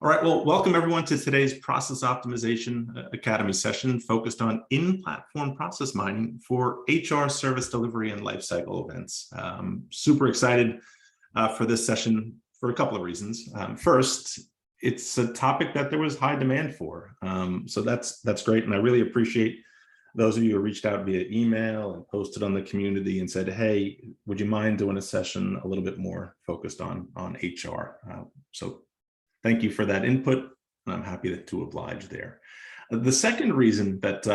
All right, well, welcome everyone to today's Process Optimization Academy session focused on in-platform process mining for HR service delivery and lifecycle events. Super excited for this session for a couple of reasons. First, it's a topic that there was high demand for. So that's great. And I really appreciate those of you who reached out via email and posted on the community and said, hey, would you mind doing a session a little bit more focused on HR? So thank you for that input, and I'm happy to oblige there. The second reason that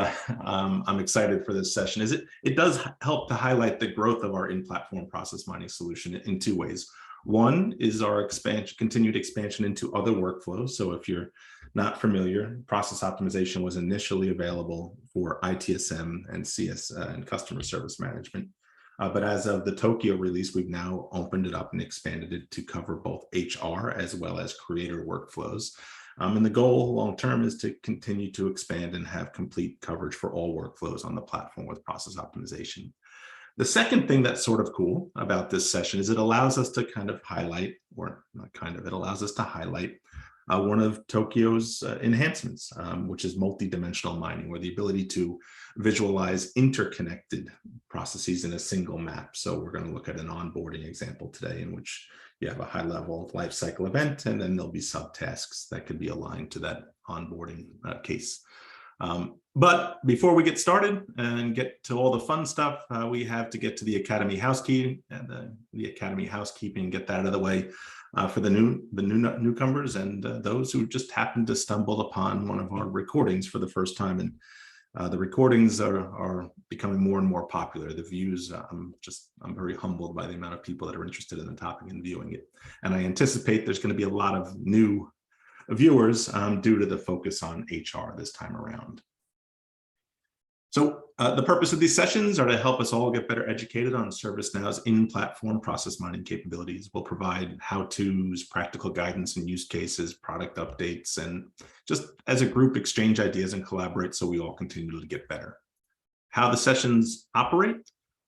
I'm excited for this session is it does help to highlight the growth of our in-platform process mining solution in two ways. One is our continued expansion into other workflows. So if you're not familiar, process optimization was initially available for ITSM and CS and customer service management. But as of the Tokyo release, we've now opened it up and expanded it to cover both HR as well as creator workflows. And the goal long-term is to continue to expand and have complete coverage for all workflows on the platform with process optimization. The second thing that's sort of cool about this session is it allows us to kind of highlight, or not kind of, it allows us to highlight one of Tokyo's enhancements, which is multi-dimensional mining, or the ability to visualize interconnected processes in a single map. So we're going to look at an onboarding example today in which you have a high-level lifecycle event, and then there'll be subtasks that could be aligned to that onboarding case. But before we get started and get to all the fun stuff, we have to get to the Academy housekeeping and the Academy housekeeping, get that out of the way. For the newcomers and those who just happened to stumble upon one of our recordings for the first time. And the recordings are becoming more and more popular. The views, I'm very humbled by the amount of people that are interested in the topic and viewing it. And I anticipate there's going to be a lot of new viewers due to the focus on HR this time around. So the purpose of these sessions are to help us all get better educated on ServiceNow's in-platform process mining capabilities. We'll provide how-tos, practical guidance and use cases, product updates, and just as a group exchange ideas and collaborate so we all continue to get better. How the sessions operate,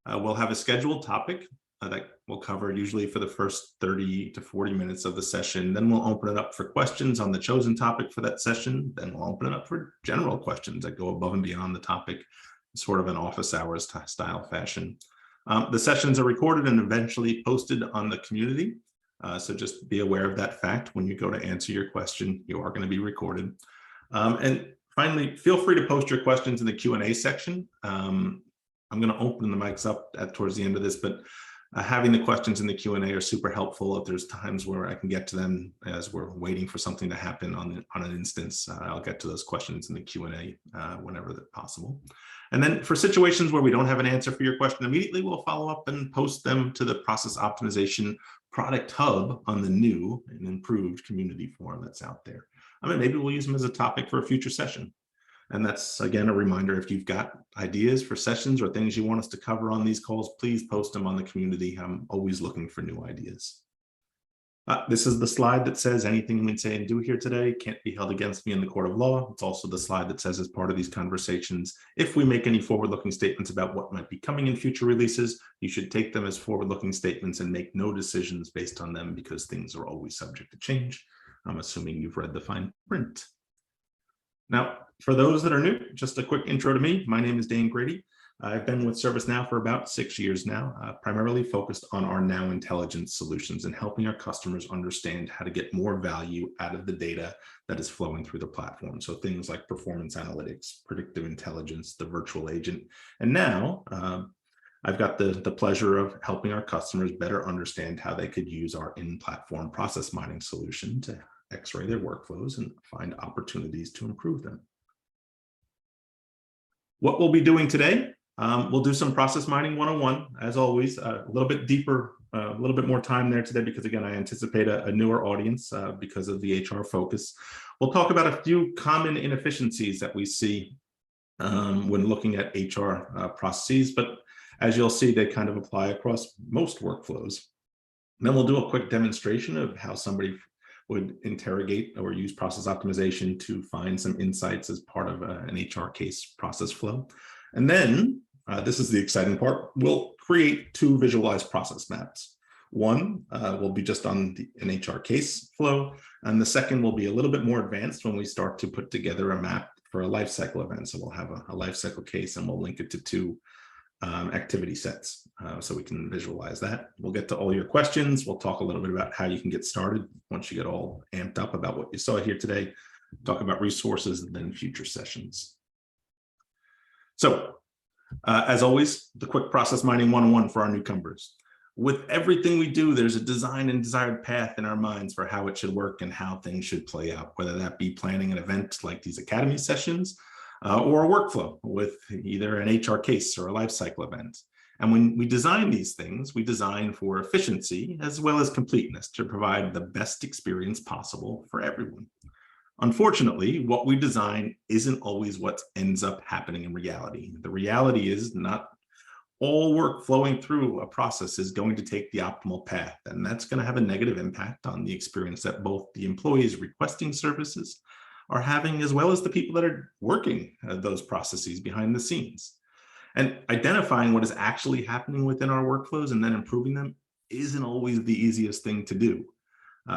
we'll have a scheduled topic that we'll cover usually for the first 30 to 40 minutes of the session. Then we'll open it up for questions on the chosen topic for that session. Then we'll open it up for general questions that go above and beyond the topic, sort of an office hours style fashion. The sessions are recorded and eventually posted on the community. So just be aware of that fact. When you go to answer your question, you are going to be recorded. And finally, feel free to post your questions in the Q&A section. I'm going to open the mics up towards the end of this, but having the questions in the Q&A are super helpful. If there's times where I can get to them as we're waiting for something to happen on an instance, I'll get to those questions in the Q&A whenever that's possible. And then for situations where we don't have an answer for your question immediately, we'll follow up and post them to the Process Optimization Product Hub on the new and improved community forum that's out there. I mean, maybe we'll use them as a topic for a future session. And that's, again, a reminder, if you've got ideas for sessions or things you want us to cover on these calls, please post them on the community. I'm always looking for new ideas. This is the slide that says anything we say and do here today can't be held against me in the court of law. It's also the slide that says, as part of these conversations, if we make any forward-looking statements about what might be coming in future releases, you should take them as forward-looking statements and make no decisions based on them because things are always subject to change. I'm assuming you've read the fine print. Now, for those that are new, just a quick intro to me. My name is Dane Grady. I've been with ServiceNow for about 6 years now, primarily focused on our Now Intelligence solutions and helping our customers understand how to get more value out of the data that is flowing through the platform. So things like performance analytics, predictive intelligence, the virtual agent. And now I've got the pleasure of helping our customers better understand how they could use our in-platform process mining solution to X-ray their workflows and find opportunities to improve them. What we'll be doing today, we'll do some process mining 101, as always, a little bit deeper, a little bit more time there today, because again, I anticipate a newer audience because of the HR focus. We'll talk about a few common inefficiencies that we see when looking at HR processes, but as you'll see, they kind of apply across most workflows. Then we'll do a quick demonstration of how somebody would interrogate or use process optimization to find some insights as part of an HR case process flow. And then, this is the exciting part, we'll create 2 visualized process maps. One will be just on an HR case flow, and the second will be a little bit more advanced when we start to put together a map for a lifecycle event. So we'll have a lifecycle case, and we'll link it to two activity sets so we can visualize that. We'll get to all your questions. We'll talk a little bit about how you can get started once you get all amped up about what you saw here today, talk about resources, and then future sessions. So as always, the quick process mining 101 for our newcomers. With everything we do, there's a design and desired path in our minds for how it should work and how things should play out, whether that be planning an event like these academy sessions, or a workflow with either an HR case or a lifecycle event. And when we design these things, we design for efficiency as well as completeness to provide the best experience possible for everyone. Unfortunately, what we design isn't always what ends up happening in reality. The reality is not all work flowing through a process is going to take the optimal path, and that's going to have a negative impact on the experience that both the employees requesting services are having, as well as the people that are working those processes behind the scenes. And identifying what is actually happening within our workflows and then improving them isn't always the easiest thing to do.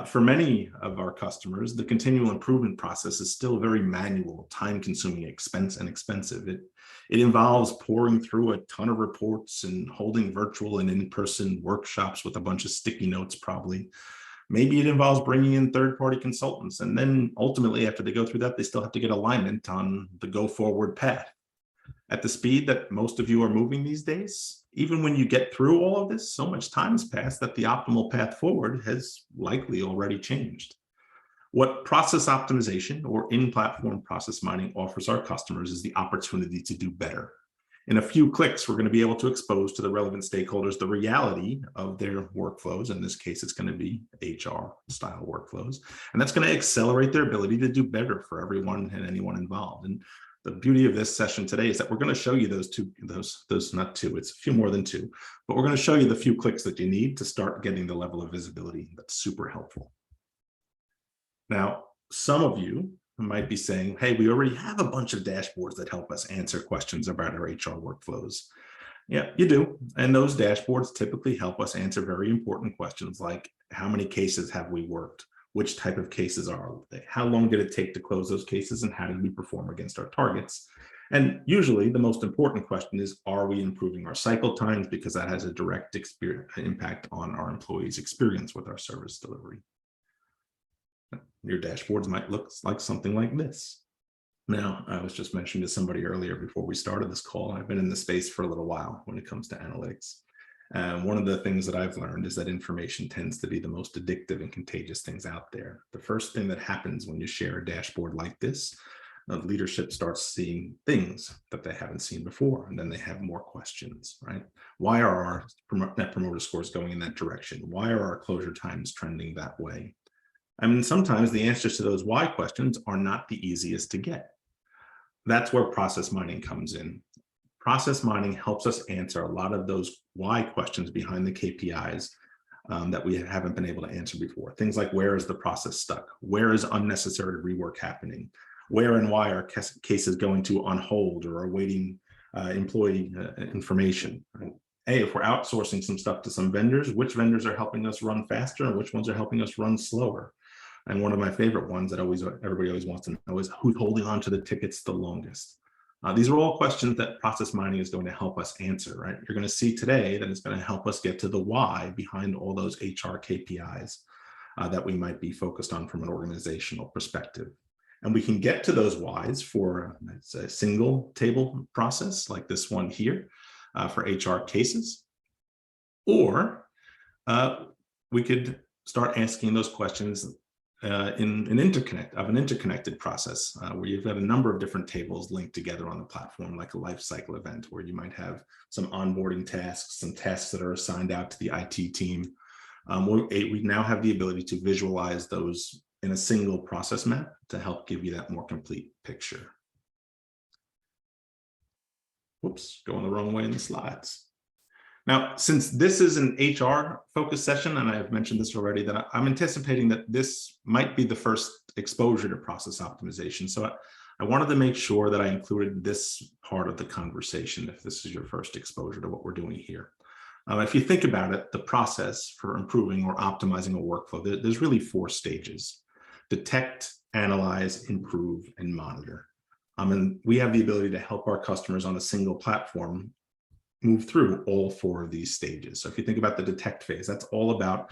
For many of our customers, the continual improvement process is still very manual, time-consuming, expensive. It involves pouring through a ton of reports and holding virtual and in-person workshops with a bunch of sticky notes, probably. Maybe it involves bringing in third-party consultants, and then ultimately, after they go through that, they still have to get alignment on the go-forward path. At the speed that most of you are moving these days, even when you get through all of this, so much time has passed that the optimal path forward has likely already changed. What process optimization or in-platform process mining offers our customers is the opportunity to do better. In a few clicks, we're going to be able to expose to the relevant stakeholders the reality of their workflows. In this case, it's going to be HR-style workflows, and that's going to accelerate their ability to do better for everyone and anyone involved. And the beauty of this session today is that we're going to show you those not two, it's a few more than two, but we're going to show you the few clicks that you need to start getting the level of visibility that's super helpful. Now, some of you might be saying, hey, we already have a bunch of dashboards that help us answer questions about our HR workflows. Yeah, you do. And those dashboards typically help us answer very important questions like, how many cases have we worked? Which type of cases are they? How long did it take to close those cases, and how did we perform against our targets? And usually the most important question is, are we improving our cycle times? Because that has a direct impact on our employees' experience with our service delivery. Your dashboards might look like something like this. Now, I was just mentioning to somebody earlier before we started this call, I've been in the space for a little while when it comes to analytics. One of the things that I've learned is that information tends to be the most addictive and contagious things out there. The first thing that happens when you share a dashboard like this, leadership starts seeing things that they haven't seen before, and then they have more questions, right? Why are our net promoter scores going in that direction? Why are our closure times trending that way? I mean, sometimes the answers to those why questions are not the easiest to get. That's where process mining comes in. Process mining helps us answer a lot of those why questions behind the KPIs that we haven't been able to answer before. Things like, where is the process stuck? Where is unnecessary rework happening? Where and why are cases going to on hold or awaiting employee information? Right? Hey, if we're outsourcing some stuff to some vendors, which vendors are helping us run faster and which ones are helping us run slower? And one of my favorite ones that everybody always wants to know is, who's holding on to the tickets the longest? These are all questions that process mining is going to help us answer, right? You're going to see today that it's going to help us get to the why behind all those HR KPIs that we might be focused on from an organizational perspective. And we can get to those whys for a single table process like this one here for HR cases. Or we could start asking those questions in an interconnected process where you've got a number of different tables linked together on the platform, like a lifecycle event, where you might have some onboarding tasks, some tasks that are assigned out to the IT team. We now have the ability to visualize those in a single process map to help give you that more complete picture. Whoops, going the wrong way in the slides. Now, since this is an HR focused session, and I've mentioned this already, that I'm anticipating that this might be the first exposure to process optimization. So I wanted to make sure that I included this part of the conversation if this is your first exposure to what we're doing here. If you think about it, the process for improving or optimizing a workflow, there's really 4 stages: detect, analyze, improve, and monitor. And we have the ability to help our customers on a single platform move through all 4 of these stages. So if you think about the detect phase, that's all about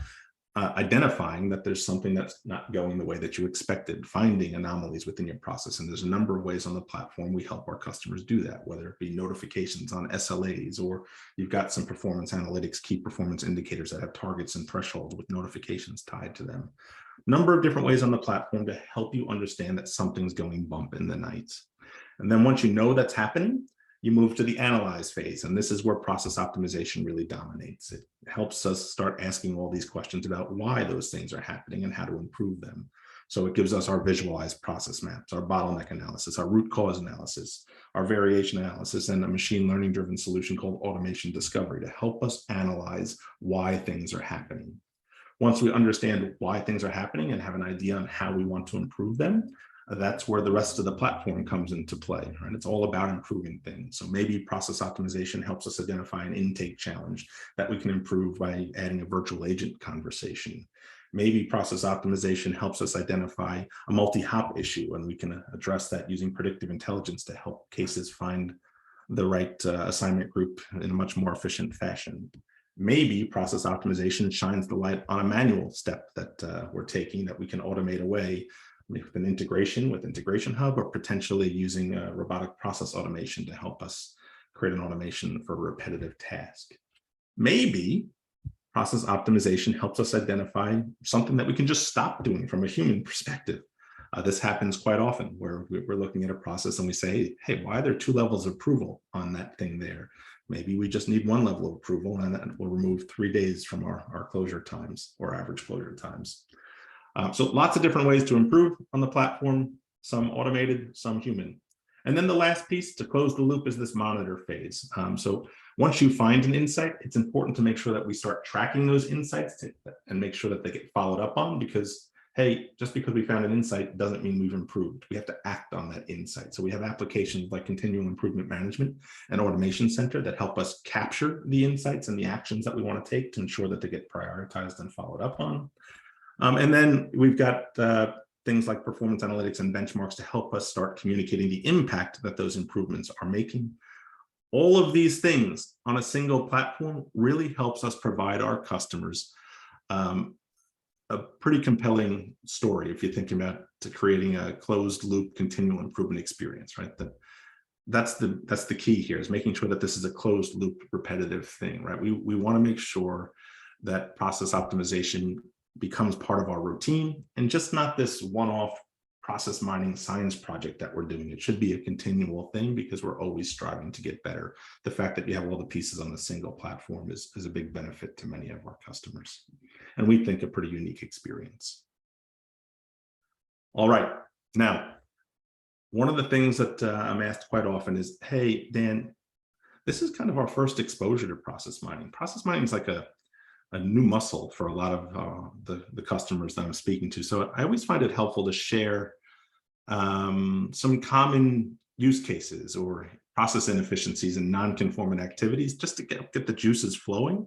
identifying that there's something that's not going the way that you expected, finding anomalies within your process. And there's a number of ways on the platform we help our customers do that, whether it be notifications on SLAs, or you've got some performance analytics, key performance indicators that have targets and thresholds with notifications tied to them. Number of different ways on the platform to help you understand that something's going bump in the night. And then once you know that's happening, you move to the analyze phase. And this is where process optimization really dominates. It helps us start asking all these questions about why those things are happening and how to improve them. So it gives us our visualized process maps, our bottleneck analysis, our root cause analysis, our variation analysis, and a machine learning driven solution called automation discovery to help us analyze why things are happening. Once we understand why things are happening and have an idea on how we want to improve them, that's where the rest of the platform comes into play, right? It's all about improving things. So maybe process optimization helps us identify an intake challenge that we can improve by adding a virtual agent conversation. Maybe process optimization helps us identify a multi-hop issue, and we can address that using predictive intelligence to help cases find the right assignment group in a much more efficient fashion. Maybe process optimization shines the light on a manual step that we're taking that we can automate away with an integration with Integration Hub, or potentially using robotic process automation to help us create an automation for a repetitive task. Maybe process optimization helps us identify something that we can just stop doing from a human perspective. This happens quite often where we're looking at a process and we say, hey, why are there 2 levels of approval on that thing there? Maybe we just need 1 level of approval, and that will remove 3 days from our closure times, or average closure times. So lots of different ways to improve on the platform, some automated, some human. And then the last piece to close the loop is this monitor phase. So once you find an insight, it's important to make sure that we start tracking those insights and make sure that they get followed up on, because, hey, just because we found an insight doesn't mean we've improved. We have to act on that insight. So we have applications like Continual Improvement Management and Automation Center that help us capture the insights and the actions that we want to take to ensure that they get prioritized and followed up on. And then we've got things like performance analytics and benchmarks to help us start communicating the impact that those improvements are making. All of these things on a single platform really helps us provide our customers a pretty compelling story if you think about creating a closed loop continual improvement experience, right? That's the key here, is making sure that this is a closed loop repetitive thing, right? We want to make sure that process optimization becomes part of our routine and just not this one-off process mining science project that we're doing. It should be a continual thing because we're always striving to get better. The fact that you have all the pieces on a single platform is a big benefit to many of our customers, and we think a pretty unique experience. All right, now, one of the things that I'm asked quite often is, hey, Dan, this is kind of our first exposure to process mining. Process mining is like a new muscle for a lot of the customers that I'm speaking to. So I always find it helpful to share some common use cases or process inefficiencies and non-conformant activities, just to get the juices flowing.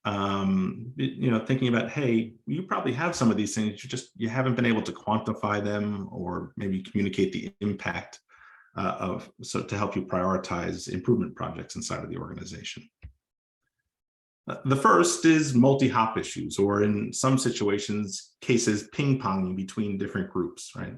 Thinking about, hey, you probably have some of these things, you haven't been able to quantify them or maybe communicate the impact so to help you prioritize improvement projects inside of the organization. The first is multi-hop issues, or in some cases, ping-ponging between different groups, right?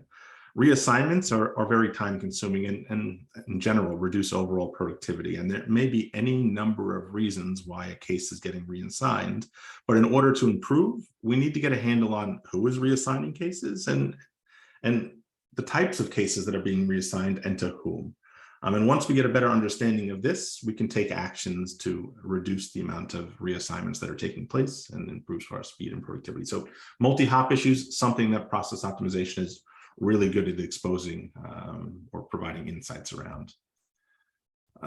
Reassignments are very time consuming and in general reduce overall productivity. And there may be any number of reasons why a case is getting reassigned, but in order to improve, we need to get a handle on who is reassigning cases and the types of cases that are being reassigned and to whom. And once we get a better understanding of this, we can take actions to reduce the amount of reassignments that are taking place and improves our speed and productivity. So multi-hop issues, something that process optimization is really good at exposing or providing insights around.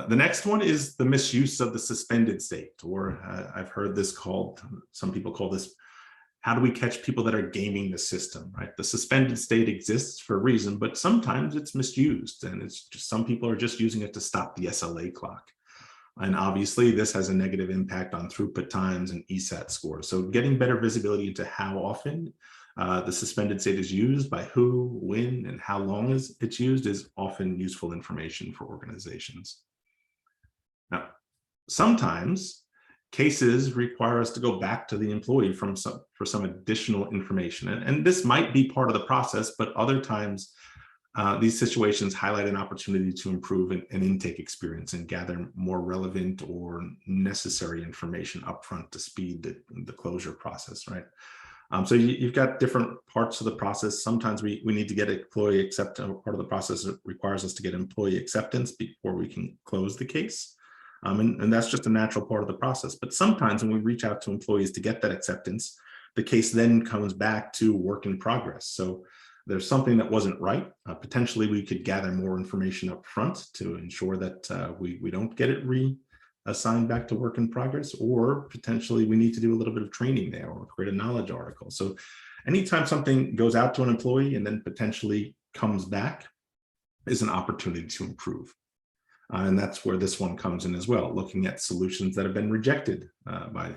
The next one is the misuse of the suspended state, or I've heard this called, some people call this, how do we catch people that are gaming the system, right? The suspended state exists for a reason, but sometimes it's misused, and it's just some people are just using it to stop the SLA clock. And obviously, this has a negative impact on throughput times and ESAT scores. So getting better visibility into how often the suspended state is used, by who, when, and how long it's used is often useful information for organizations. Now, sometimes cases require us to go back to the employee for some additional information. And this might be part of the process, but other times these situations highlight an opportunity to improve an intake experience and gather more relevant or necessary information upfront to speed the closure process, right? So you've got different parts of the process. Sometimes we need to get employee acceptance. Part of the process requires us to get employee acceptance before we can close the case. And that's just a natural part of the process. But sometimes when we reach out to employees to get that acceptance, the case then comes back to work in progress. So there's something that wasn't right. Potentially, we could gather more information up front to ensure that we don't get it reassigned back to work in progress, or potentially we need to do a little bit of training there or create a knowledge article. So anytime something goes out to an employee and then potentially comes back is an opportunity to improve. And that's where this one comes in as well, looking at solutions that have been rejected by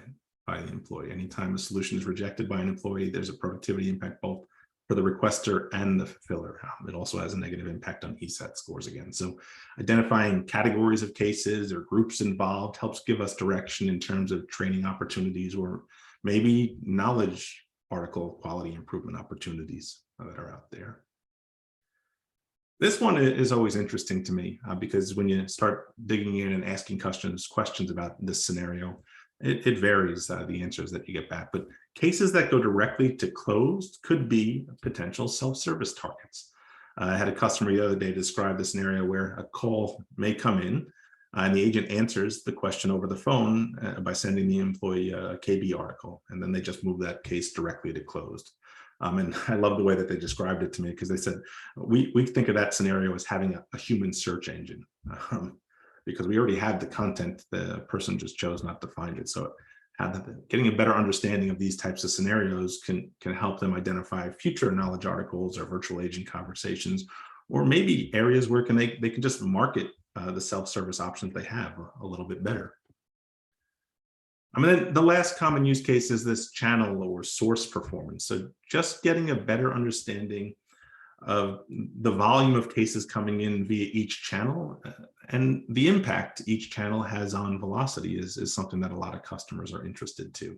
the employee. Anytime a solution is rejected by an employee, there's a productivity impact both for the requester and the fulfiller. It also has a negative impact on ESAT scores again. So identifying categories of cases or groups involved helps give us direction in terms of training opportunities or maybe knowledge article quality improvement opportunities that are out there. This one is always interesting to me because when you start digging in and asking questions about this scenario, it varies the answers that you get back. But cases that go directly to closed could be potential self-service targets. I had a customer the other day describe the scenario where a call may come in and the agent answers the question over the phone by sending the employee a KB article, and then they just move that case directly to closed. And I love the way that they described it to me because they said, we think of that scenario as having a human search engine because we already had the content, the person just chose not to find it. So getting a better understanding of these types of scenarios can help them identify future knowledge articles or virtual agent conversations, or maybe areas where they can just market the self-service options they have a little bit better. I mean, the last common use case is this channel or source performance. So just getting a better understanding of the volume of cases coming in via each channel and the impact each channel has on velocity is something that a lot of customers are interested to.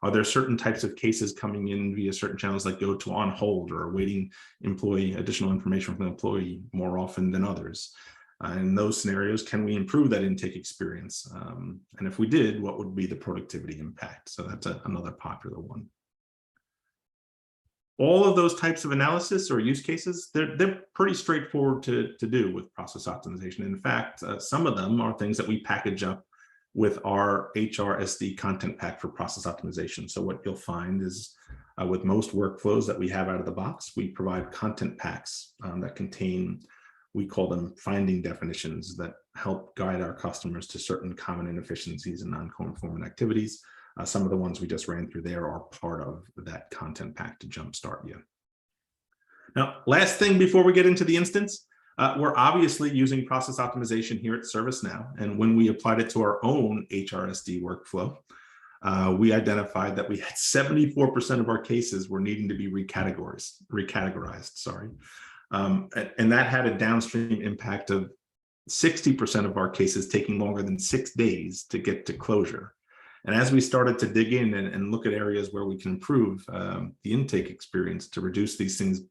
Are there certain types of cases coming in via certain channels that go to on hold or awaiting additional information from the employee more often than others? In those scenarios, can we improve that intake experience? And if we did, what would be the productivity impact? So that's another popular one. All of those types of analysis or use cases, they're pretty straightforward to do with process optimization. In fact, some of them are things that we package up with our HRSD content pack for process optimization. So what you'll find is with most workflows that we have out of the box, we provide content packs that contain, we call them finding definitions that help guide our customers to certain common inefficiencies and non-conformant activities. Some of the ones we just ran through there are part of that content pack to jumpstart you. Now, last thing before we get into the instance, we're obviously using process optimization here at ServiceNow. And when we applied it to our own HRSD workflow, we identified that we had 74% of our cases were needing to be recategorized, sorry. And that had a downstream impact of 60% of our cases taking longer than 6 days to get to closure. And as we started to dig in and look at areas where we can improve the intake experience to reduce these things,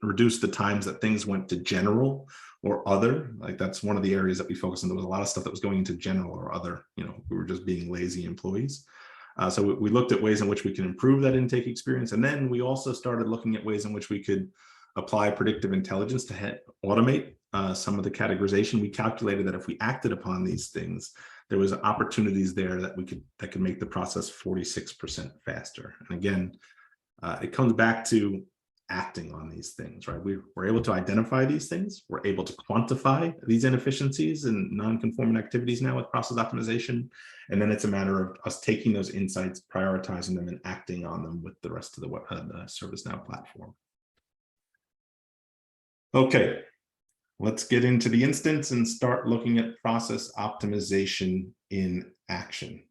reduce the times that things went to general or other, like that's one of the areas that we focused on. There was a lot of stuff that was going into general or other, we were just being lazy employees. So we looked at ways in which we can improve that intake experience. And then we also started looking at ways in which we could apply predictive intelligence to automate some of the categorization. We calculated that if we acted upon these things, there was opportunities there that could make the process 46% faster. And again, it comes back to acting on these things, right? We're able to identify these things. We're able to quantify these inefficiencies and non-conformant activities now with process optimization. And then it's a matter of us taking those insights, prioritizing them, and acting on them with the rest of the ServiceNow platform. Okay, Let's get into the instance and start looking at process optimization in action.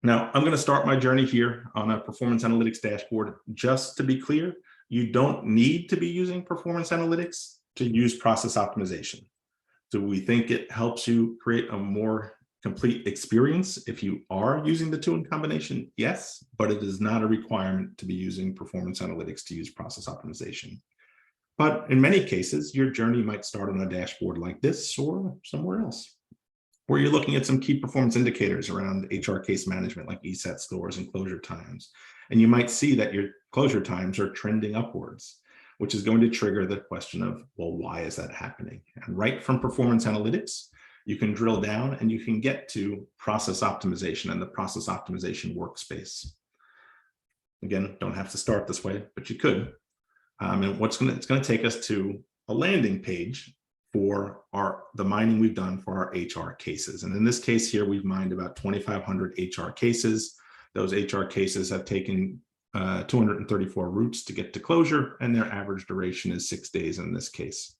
Now, I'm going to start my journey here on a performance analytics dashboard. Just to be clear, you don't need to be using performance analytics to use process optimization. Do we think it helps you create a more complete experience if you are using the two in combination? Yes, but it is not a requirement to be using performance analytics to use process optimization. But in many cases, your journey might start on a dashboard like this or somewhere else, where you're looking at some key performance indicators around HR case management, like ESET scores and closure times. And you might see that your closure times are trending upwards, which is going to trigger the question of, well, why is that happening? And right from performance analytics, you can drill down and you can get to process optimization and the process optimization workspace. Again, don't have to start this way, but you could. And it's going to take us to a landing page for the mining we've done for our HR cases. And in this case here, we've mined about 2,500 HR cases. Those HR cases have taken 234 routes to get to closure, and their average duration is 6 days in this case.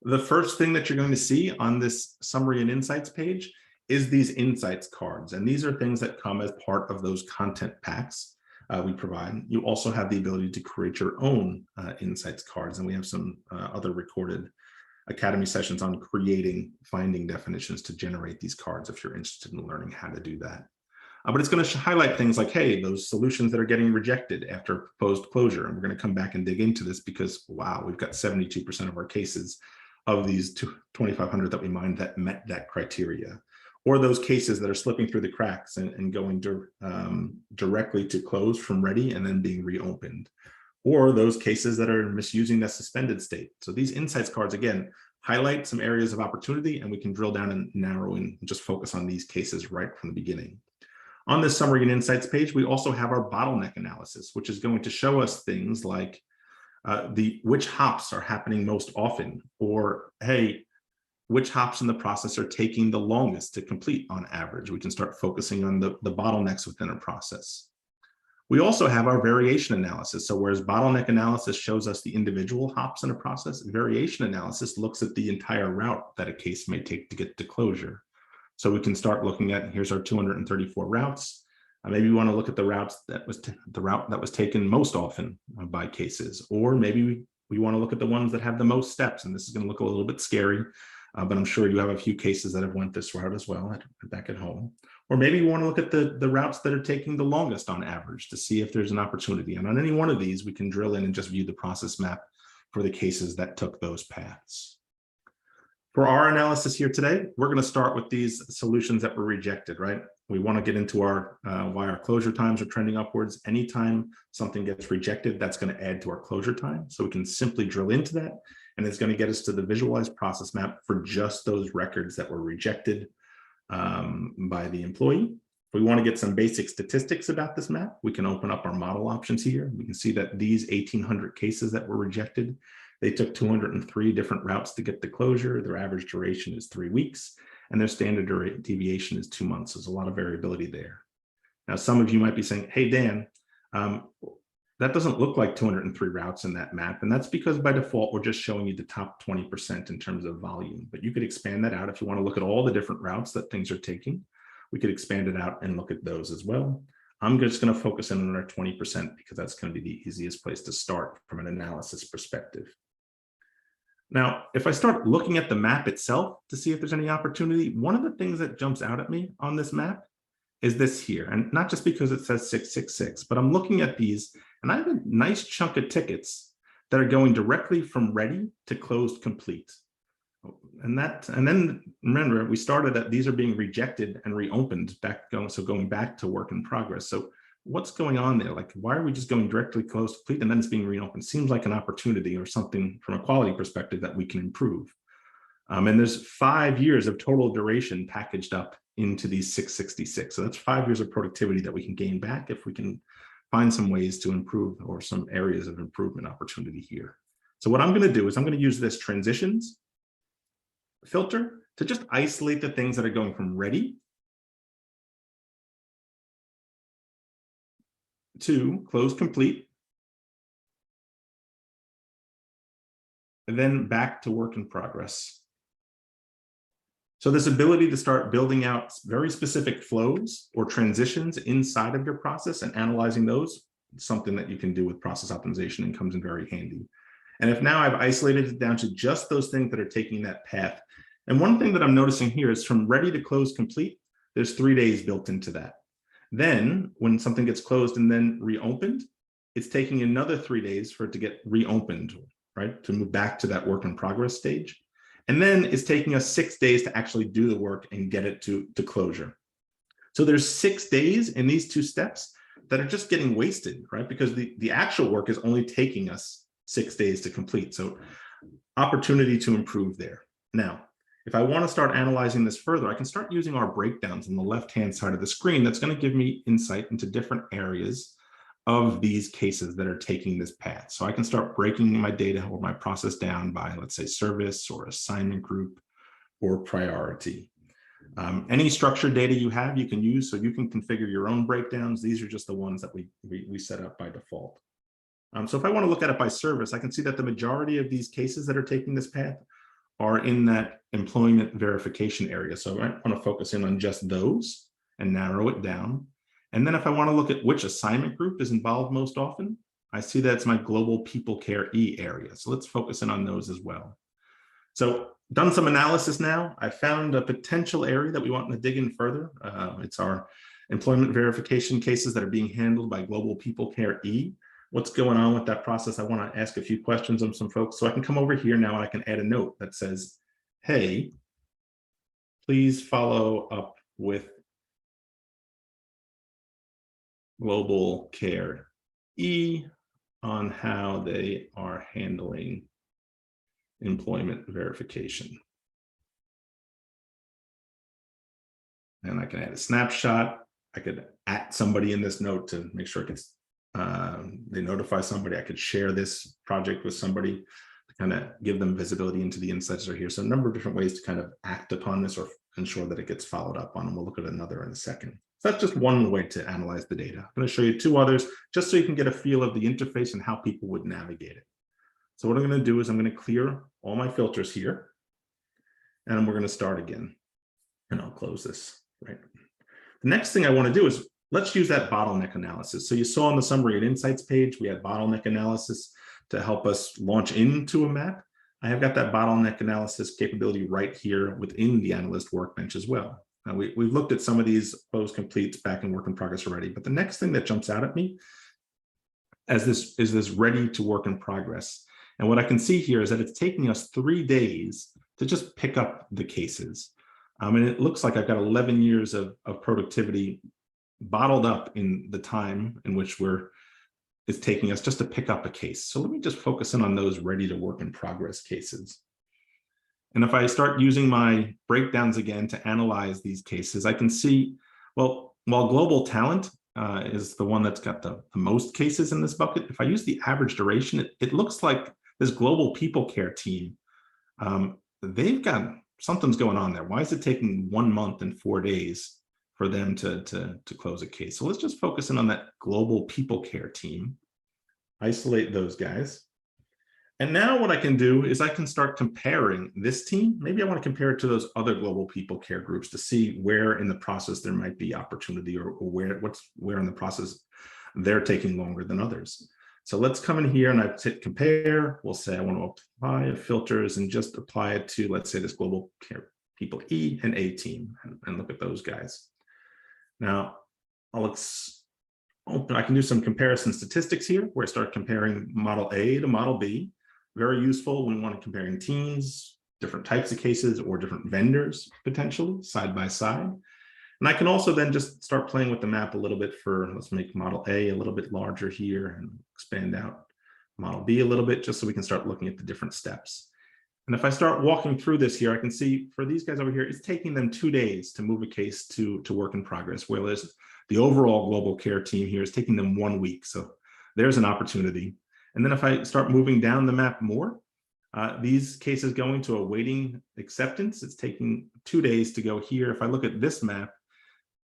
The first thing that you're going to see on this summary and insights page is these insights cards. And these are things that come as part of those content packs we provide. You also have the ability to create your own insights cards. And we have some other recorded Academy sessions on creating finding definitions to generate these cards if you're interested in learning how to do that. But it's going to highlight things like, hey, those solutions that are getting rejected after proposed closure. And we're going to come back and dig into this because, wow, we've got 72% of our cases of these 2,500 that we mined that met that criteria. Or those cases that are slipping through the cracks and going directly to close from ready and then being reopened. Or those cases that are misusing the suspended state. So these insights cards, again, highlight some areas of opportunity, and we can drill down and narrow in and just focus on these cases right from the beginning. On this summary and insights page, we also have our bottleneck analysis, which is going to show us things like which hops are happening most often, or hey, which hops in the process are taking the longest to complete on average. We can start focusing on the bottlenecks within a process. We also have our variation analysis. So whereas bottleneck analysis shows us the individual hops in a process, variation analysis looks at the entire route that a case may take to get to closure. So we can start looking at, here's our 234 routes. Maybe we want to look at the route that was taken most often by cases, or maybe we want to look at the ones that have the most steps. And this is going to look a little bit scary, but I'm sure you have a few cases that have went this route as well back at home. Or maybe you want to look at the routes that are taking the longest on average to see if there's an opportunity. And on any one of these, we can drill in and just view the process map for the cases that took those paths. For our analysis here today, we're going to start with these solutions that were rejected, right? We want to get into why our closure times are trending upwards. Anytime something gets rejected, that's going to add to our closure time. So we can simply drill into that, and it's going to get us to the visualized process map for just those records that were rejected by the employee. If we want to get some basic statistics about this map, we can open up our model options here. We can see that these 1,800 cases that were rejected, they took 203 different routes to get to closure. Their average duration is 3 weeks, and their standard deviation is 2 months. There's a lot of variability there. Now, some of you might be saying, hey, Dan, that doesn't look like 203 routes in that map. And that's because by default, we're just showing you the top 20% in terms of volume. But you could expand that out if you want to look at all the different routes that things are taking. We could expand it out and look at those as well. I'm just going to focus in on our 20% because that's going to be the easiest place to start from an analysis perspective. Now, if I start looking at the map itself to see if there's any opportunity, one of the things that jumps out at me on this map is this here. And not just because it says 666, but I'm looking at these and I have a nice chunk of tickets that are going directly from ready to closed complete. And then remember, we started that these are being rejected and reopened going back to work in progress. So what's going on there? Like, why are we just going directly closed complete and then it's being reopened? Seems like an opportunity or something from a quality perspective that we can improve. And there's 5 years of total duration packaged up into these 666. So that's 5 years of productivity that we can gain back if we can find some ways to improve or some areas of improvement opportunity here. So what I'm going to do is I'm going to use this transitions filter to just isolate the things that are going from ready to close complete and then back to work in progress. So this ability to start building out very specific flows or transitions inside of your process and analyzing those, something that you can do with process optimization and comes in very handy. And if now I've isolated it down to just those things that are taking that path. And one thing that I'm noticing here is from ready to close complete, there's 3 days built into that. Then when something gets closed and then reopened, it's taking another 3 days for it to get reopened, right? To move back to that work in progress stage. And then it's taking us 6 days to actually do the work and get it to closure. So there's 6 days in these 2 steps that are just getting wasted, right? Because the actual work is only taking us 6 days to complete. So opportunity to improve there. Now, if I want to start analyzing this further, I can start using our breakdowns on the left-hand side of the screen. That's going to give me insight into different areas of these cases that are taking this path. So I can start breaking my data or my process down by, let's say, service or assignment group or priority. Any structured data you have, you can use, so you can configure your own breakdowns. These are just the ones that we set up by default. So if I want to look at it by service, I can see that the majority of these cases that are taking this path are in that employment verification area. So I want to focus in on just those and narrow it down. And then if I want to look at which assignment group is involved most often, I see that's my global people care E area. So let's focus in on those as well. So done some analysis now. I found a potential area that we want to dig in further. It's our employment verification cases that are being handled by global people care E. What's going on with that process? I want to ask a few questions of some folks. So I can come over here now and I can add a note that says, hey, please follow up with global care E on how they are handling employment verification. And I can add a snapshot. I could at somebody in this note to make sure it gets, they notify somebody. I could share this project with somebody to kind of give them visibility into the insights that are here. So a number of different ways to kind of act upon this or ensure that it gets followed up on. And we'll look at another in a second. So that's just one way to analyze the data. I'm going to show you 2 others just so you can get a feel of the interface and how people would navigate it. So what I'm going to do is I'm going to clear all my filters here, and we're going to start again. And I'll close this, right? The next thing I want to do is let's use that bottleneck analysis. So you saw on the summary and insights page, we had bottleneck analysis to help us launch into a map. I have got that bottleneck analysis capability right here within the analyst workbench as well. Now we've looked at some of these close completes back in work in progress already, but the next thing that jumps out at me as this is this ready to work in progress. And what I can see here is that it's taking us 3 days to just pick up the cases. And it looks like I've got 11 years of productivity bottled up in the time in which it's taking us just to pick up a case. So let me just focus in on those ready to work in progress cases. And if I start using my breakdowns again to analyze these cases, I can see, well, while global talent is the one that's got the most cases in this bucket, if I use the average duration, it looks like this global people care team, they've got something's going on there. Why is it taking 1 month and 4 days for them to close a case? So let's just focus in on that global people care team, isolate those guys. And now what I can do is I can start comparing this team. Maybe I want to compare it to those other global people care groups to see where in the process there might be opportunity or where in the process they're taking longer than others. So let's come in here and I hit compare. We'll say I want to apply filters and just apply it to, let's say, this global care people E and A team and look at those guys. Now I can do some comparison statistics here where I start comparing model A to model B. Very useful when we want to comparing teams, different types of cases or different vendors potentially side by side. And I can also then just start playing with the map a little bit let's make model A a little bit larger here and expand out model B a little bit just so we can start looking at the different steps. And if I start walking through this here, I can see for these guys over here, it's taking them 2 days to move a case to work in progress, whereas the overall global care team here is taking them 1 week. So there's an opportunity. And then if I start moving down the map more, these cases going to awaiting acceptance, it's taking 2 days to go here. If I look at this map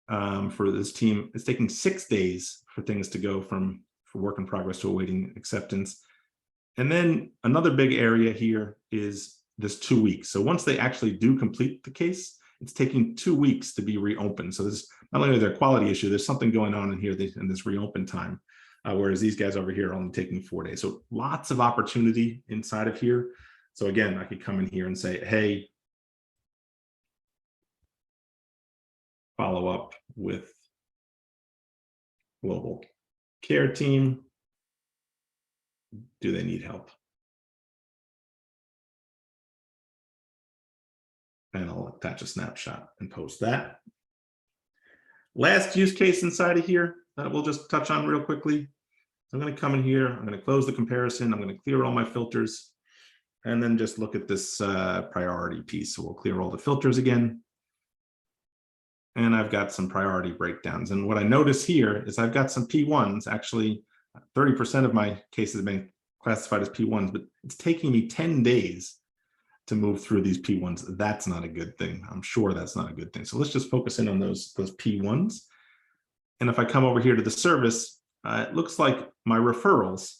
for this team, it's taking 6 days for things to go from work in progress to awaiting acceptance. And then another big area here is this 2 weeks. So once they actually do complete the case, it's taking 2 weeks to be reopened. So this not only is there a quality issue, there's something going on in here in this reopen time, whereas these guys over here are only taking 4 days. So lots of opportunity inside of here. So again, I could come in here and say, hey, follow up with global care team. Do they need help? And I'll attach a snapshot and post that. Last use case inside of here that we'll just touch on real quickly. I'm going to come in here. I'm going to close the comparison. I'm going to clear all my filters and then just look at this priority piece. So we'll clear all the filters again. And I've got some priority breakdowns. And what I notice here is I've got some P1s. Actually, 30% of my cases have been classified as P1s, but it's taking me 10 days to move through these P1s. That's not a good thing. I'm sure that's not a good thing. So let's just focus in on those P1s. And if I come over here to the service, it looks like my referrals,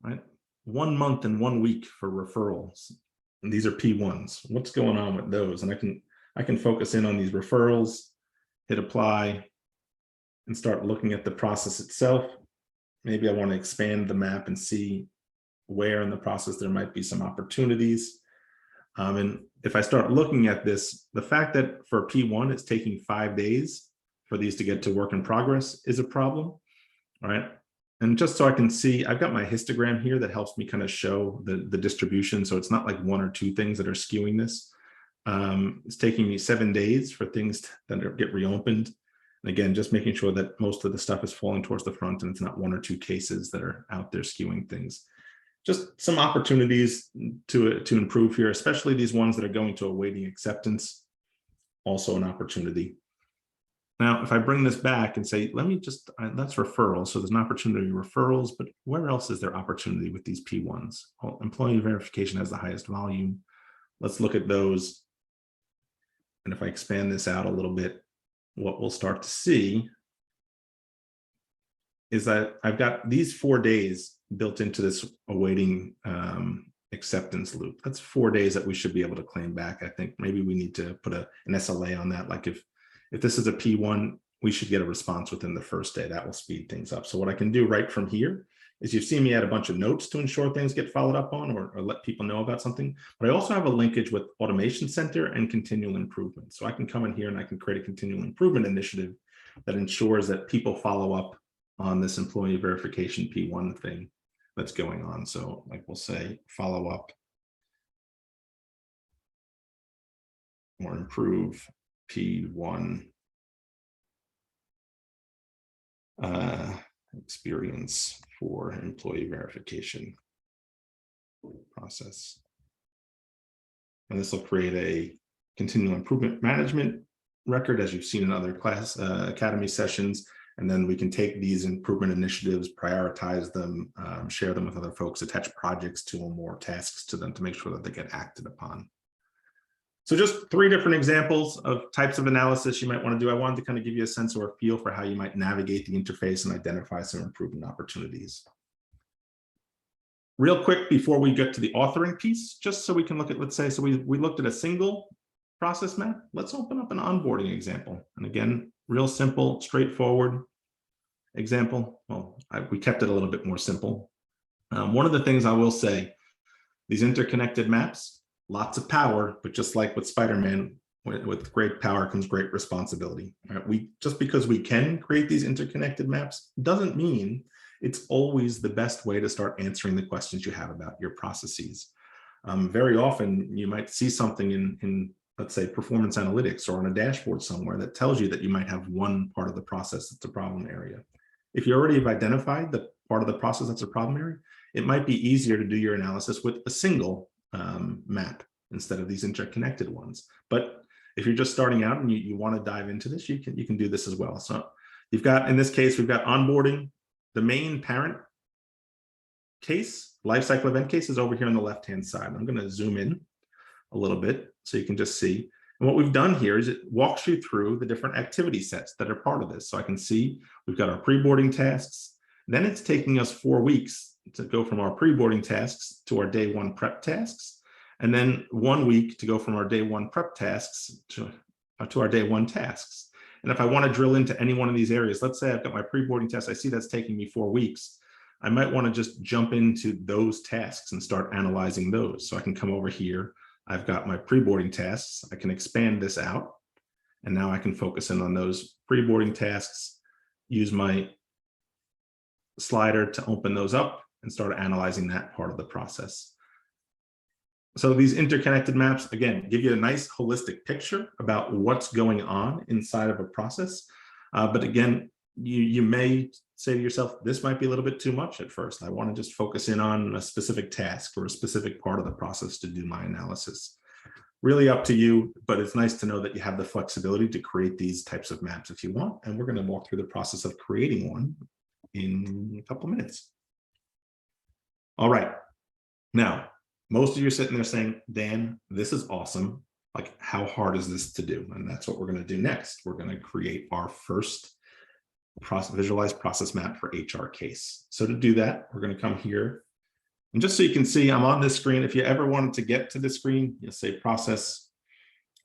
right? 1 month and 1 week for referrals. And these are P1s. What's going on with those? And I can focus in on these referrals, hit apply, and start looking at the process itself. Maybe I want to expand the map and see where in the process there might be some opportunities. And if I start looking at this, the fact that for P1, it's taking 5 days for these to get to work in progress is a problem, right? And just so I can see, I've got my histogram here that helps me kind of show the distribution. So it's not like 1 or 2 things that are skewing this. It's taking me 7 days for things that get reopened. And again, just making sure that most of the stuff is falling towards the front and it's not 1 or 2 cases that are out there skewing things. Just some opportunities to improve here, especially these ones that are going to awaiting acceptance, also an opportunity. Now, if I bring this back and say, let me just, that's referrals. So there's an opportunity referrals, but where else is there opportunity with these P1s? Well, employee verification has the highest volume. Let's look at those. And if I expand this out a little bit, what we'll start to see is that I've got these 4 days built into this awaiting acceptance loop. That's 4 days that we should be able to claim back. I think maybe we need to put an SLA on that. Like if this is a P1, we should get a response within the first day. That will speed things up. So what I can do right from here is you've seen me add a bunch of notes to ensure things get followed up on or let people know about something. But I also have a linkage with Automation Center and continual improvement. So I can come in here and I can create a continual improvement initiative that ensures that people follow up on this employee verification P1 thing that's going on. So like we'll say follow up or improve P1 experience for employee verification process. And this will create a continual improvement management record, as you've seen in other class academy sessions. And then we can take these improvement initiatives, prioritize them, share them with other folks, attach projects to them or tasks to them to make sure that they get acted upon. So just 3 different examples of types of analysis you might want to do. I wanted to kind of give you a sense or a feel for how you might navigate the interface and identify some improvement opportunities. Real quick before we get to the authoring piece, just so we can look at, let's say, so we looked at a single process map. Let's open up an onboarding example. And again, real simple, straightforward example. Well, we kept it a little bit more simple. One of the things I will say, these interconnected maps, lots of power, but just like with Spider-Man, with great power comes great responsibility. Right? Just because we can create these interconnected maps doesn't mean it's always the best way to start answering the questions you have about your processes. Very often you might see something in let's say performance analytics or on a dashboard somewhere that tells you that you might have one part of the process that's a problem area. If you already have identified the part of the process that's a problem area, it might be easier to do your analysis with a single map instead of these interconnected ones. But if you're just starting out and you want to dive into this, you can do this as well. So you've got, in this case, we've got onboarding. The main parent case, lifecycle event case, is over here on the left-hand side. I'm going to zoom in a little bit so you can just see. And what we've done here is it walks you through the different activity sets that are part of this. So I can see we've got our pre-boarding tasks. Then it's taking us 4 weeks to go from our pre-boarding tasks to our day one prep tasks, and then 1 week to go from our day one prep tasks to our day one tasks. And if I want to drill into any one of these areas, let's say I've got my pre-boarding test, I see that's taking me 4 weeks. I might want to just jump into those tasks and start analyzing those. So I can come over here. I've got my pre-boarding tasks. I can expand this out. And now I can focus in on those pre-boarding tasks, use my slider to open those up and start analyzing that part of the process. So these interconnected maps, again, give you a nice holistic picture about what's going on inside of a process. But again, you may say to yourself, this might be a little bit too much at first. I want to just focus in on a specific task or a specific part of the process to do my analysis. Really up to you, but it's nice to know that you have the flexibility to create these types of maps if you want. And we're going to walk through the process of creating one in a couple of minutes. All right. Now, most of you are sitting there saying, Dan, this is awesome. Like, how hard is this to do? And that's what we're going to do next. We're going to create our first visualized process map for HR case. So to do that, we're going to come here. And just so you can see, I'm on this screen. If you ever wanted to get to the screen, you'll say Process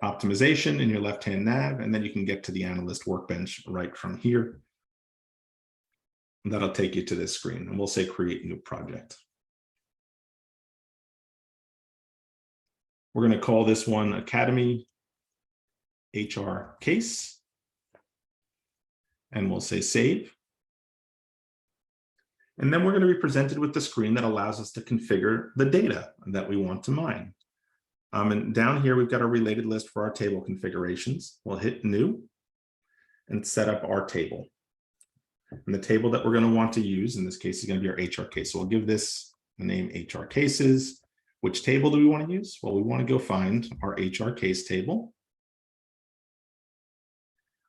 Optimization in your left-hand nav, and then you can get to the Analyst Workbench right from here. And that'll take you to this screen, and we'll say Create New Project. We're going to call this one Academy HR Case. And we'll say Save. And then we're going to be presented with the screen that allows us to configure the data that we want to mine. And down here, we've got a related list for our table configurations. We'll hit New and set up our table. And the table that we're going to want to use in this case is going to be our HR case. So we'll give this the name HR Cases. Which table do we want to use? Well, we want to go find our HR case table.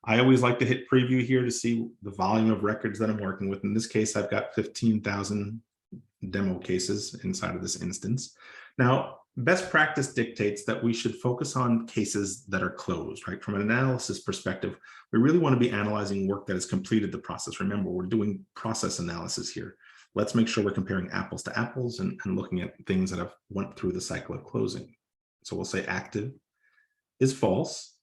I always like to hit preview here to see the volume of records that I'm working with. In this case, I've got 15,000 demo cases inside of this instance. Now, best practice dictates that we should focus on cases that are closed, right? From an analysis perspective, we really want to be analyzing work that has completed the process. Remember, we're doing process analysis here. Let's make sure we're comparing apples to apples and looking at things that have went through the cycle of closing. So we'll say active is false.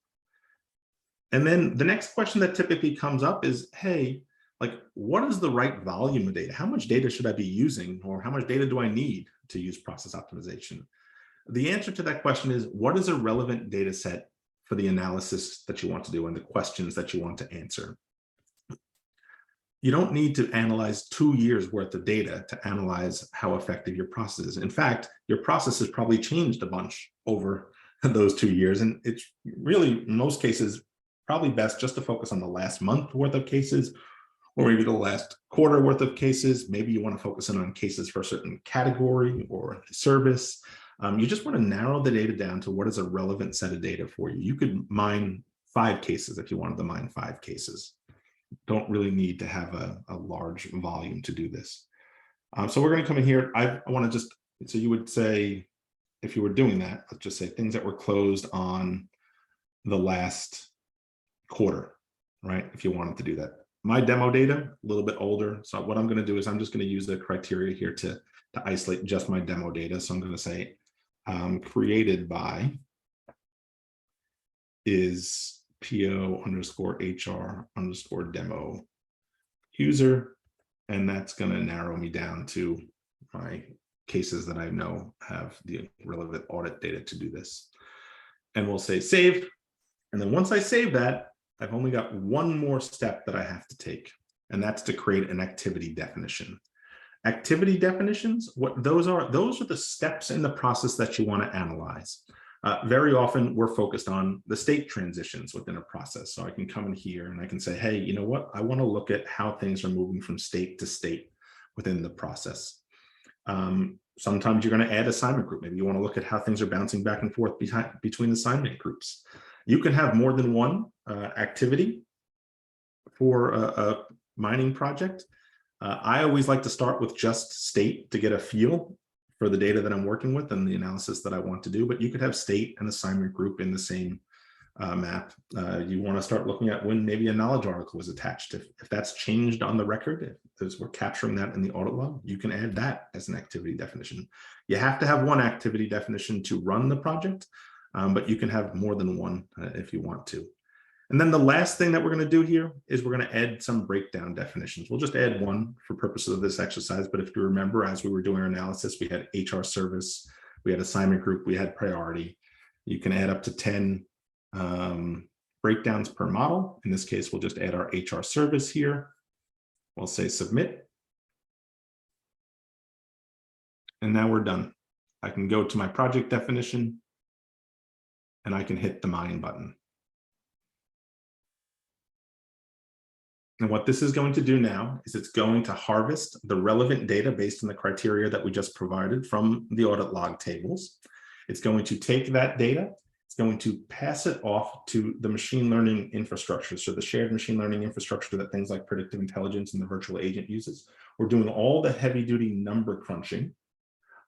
And then the next question that typically comes up is, hey, like, what is the right volume of data? How much data should I be using, or how much data do I need to use process optimization? The answer to that question is, what is a relevant data set for the analysis that you want to do and the questions that you want to answer? You don't need to analyze 2 years worth of data to analyze how effective your process is. In fact, your process has probably changed a bunch over those 2 years. And it's really, in most cases, probably best just to focus on the last month worth of cases, or maybe the last quarter worth of cases. Maybe you want to focus in on cases for a certain category or service. You just want to narrow the data down to what is a relevant set of data for you. You could mine 5 cases if you wanted to mine 5 cases. Don't really need to have a large volume to do this. So we're going to come in here. I want to just, so you would say, if you were doing that, let's just say things that were closed on the last quarter, right? If you wanted to do that. My demo data, a little bit older. So what I'm going to do is I'm just going to use the criteria here to isolate just my demo data. So I'm going to say created by is PO_HR_demo user. And that's going to narrow me down to my cases that I know have the relevant audit data to do this. And we'll say save. And then once I save that, I've only got one more step that I have to take, and that's to create an activity definition. Activity definitions, what those are the steps in the process that you want to analyze. Very often we're focused on the state transitions within a process. So I can come in here and I can say, hey, you know what? I want to look at how things are moving from state to state within the process. Sometimes you're going to add assignment group. Maybe you want to look at how things are bouncing back and forth between assignment groups. You can have more than one activity for a mining project. I always like to start with just state to get a feel for the data that I'm working with and the analysis that I want to do, but you could have state and assignment group in the same map, you want to start looking at when maybe a knowledge article was attached. If that's changed on the record, if we're capturing that in the audit log, you can add that as an activity definition. You have to have one activity definition to run the project, but you can have more than one if you want to. And then the last thing that we're going to do here is we're going to add some breakdown definitions. We'll just add one for purposes of this exercise. But if you remember, as we were doing our analysis, we had HR service, we had assignment group, we had priority. You can add up to 10 breakdowns per model. In this case, we'll just add our HR service here. We'll say submit. And now we're done. I can go to my project definition and I can hit the mine button. And what this is going to do now is it's going to harvest the relevant data based on the criteria that we just provided from the audit log tables. It's going to take that data, it's going to pass it off to the machine learning infrastructure. So the shared machine learning infrastructure that things like predictive intelligence and the virtual agent uses. We're doing all the heavy duty number crunching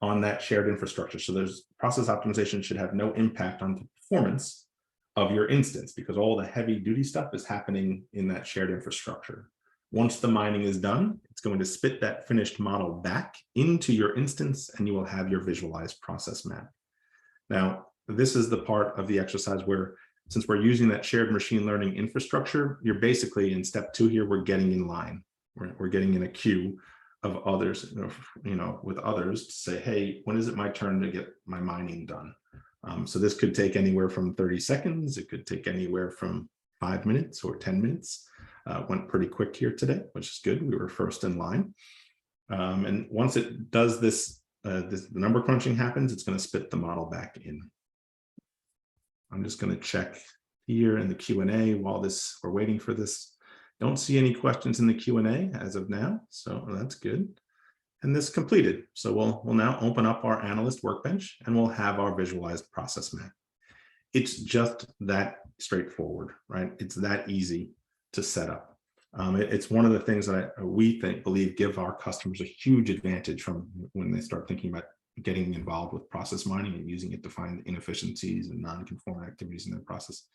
on that shared infrastructure. So there's process optimization should have no impact on the performance of your instance because all the heavy duty stuff is happening in that shared infrastructure. Once the mining is done, it's going to spit that finished model back into your instance and you will have your visualized process map. Now, this is the part of the exercise where, since we're using that shared machine learning infrastructure, you're basically in step 2 here, we're getting in line. We're getting in a queue of others, with others to say, hey, when is it my turn to get my mining done? So this could take anywhere from 30 seconds. It could take anywhere from 5 minutes or 10 minutes. Went pretty quick here today, which is good. We were first in line. And once it does this, the number crunching happens, it's going to spit the model back in. I'm just going to check here in the Q&A while we're waiting for this. Don't see any questions in the Q&A as of now, so that's good. And this completed. So we'll now open up our analyst workbench and we'll have our visualized process map. It's just that straightforward, right? It's that easy to set up. It's one of the things that we believe give our customers a huge advantage from when they start thinking about getting involved with process mining and using it to find inefficiencies and non-conforming activities in their process.